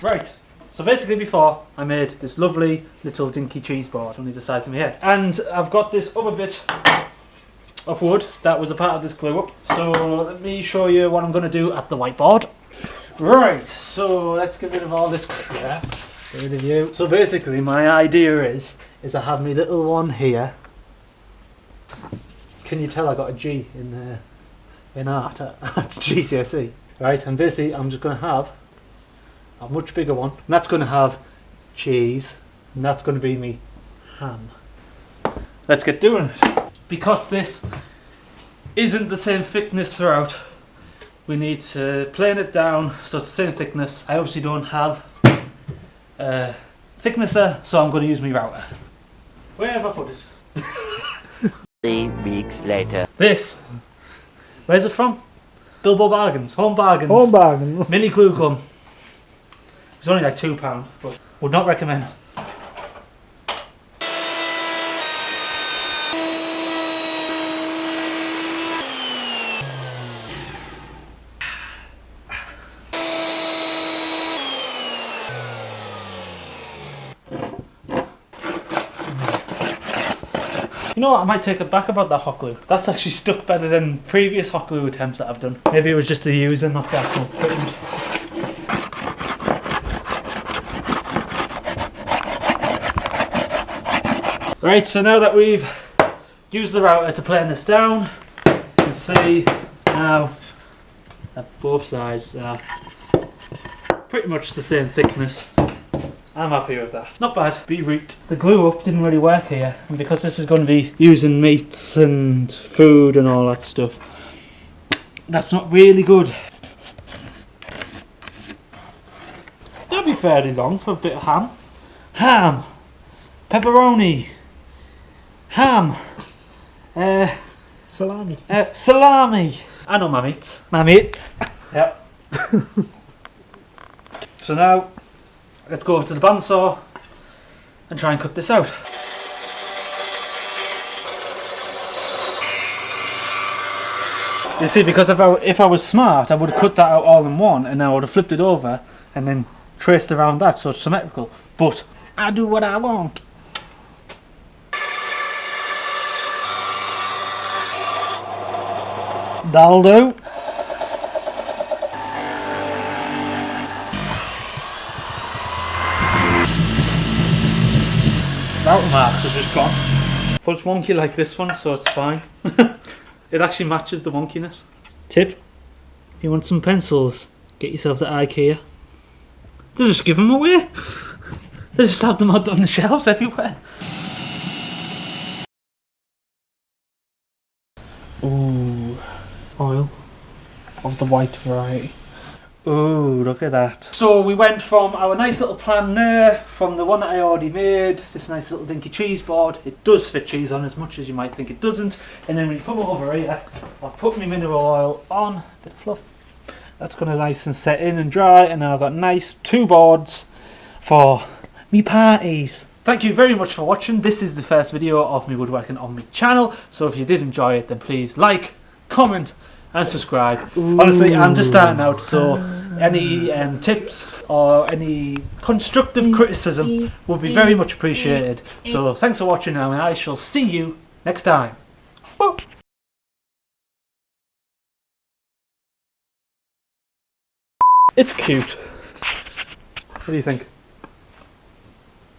Right, so basically before I made this lovely little dinky cheese board, only the size of my head. And I've got this other bit of wood that was a part of this glue up. So let me show you what I'm going to do at the whiteboard. Right, so let's get rid of all this crap. Get rid of you. So basically my idea is I have my little one here. Can you tell I got a G in art at GCSE? Right, and basically I'm just going to have a much bigger one, and that's going to have cheese, and that's going to be me ham. Let's get doing it. Because this isn't the same thickness throughout, we need to plane it down so it's the same thickness. I obviously don't have a thicknesser, so I'm going to use my router. Where have I put it? 3 weeks later. This. Where's it from? Bilbo Bargains. Home Bargains. Home Bargains. Mini glue gun. It's only like £2, but would not recommend. You know what, I might take it back about that hot glue. That's actually stuck better than previous hot glue attempts that I've done. Maybe it was just the user, not the actual equipment. Right, so now that we've used the router to plane this down, you can see now that both sides are pretty much the same thickness. I'm happy with that. Not bad. Be right. The glue up didn't really work here, and because this is going to be using meats and food and all that stuff, that's not really good. That'd be fairly long for a bit of ham. Ham, pepperoni, ham, Salami. salami. I know my meats. My meats. Yep. So now, let's go over to the bandsaw and try and cut this out. You see, because if I was smart, I would have cut that out all in one, and I would have flipped it over and then traced around that so it's symmetrical. But I do what I want. That'll do. Router marks are just gone. But it's wonky like this one, so it's fine. It actually matches the wonkiness. Tip: you want some pencils, get yourself at IKEA. They just give them away. They just have them on the shelves everywhere. Ooh, oil of the white variety. Ooh, look at that. So we went from our nice little plan there, from the one that I already made, this nice little dinky cheese board. It does fit cheese on as much as you might think it doesn't. And then when you come over here, I've put my mineral oil on, bit of fluff. That's gonna nice and set in and dry, and now I've got nice 2 boards for me parties. Thank you very much for watching. This is the first video of me woodworking on my channel, so if you did enjoy it, then please like, comment and subscribe. Ooh. Honestly, I'm just starting out, so any tips or any constructive criticism would be very much appreciated. So thanks for watching now, and I shall see you next time. Woo. It's cute. What do you think?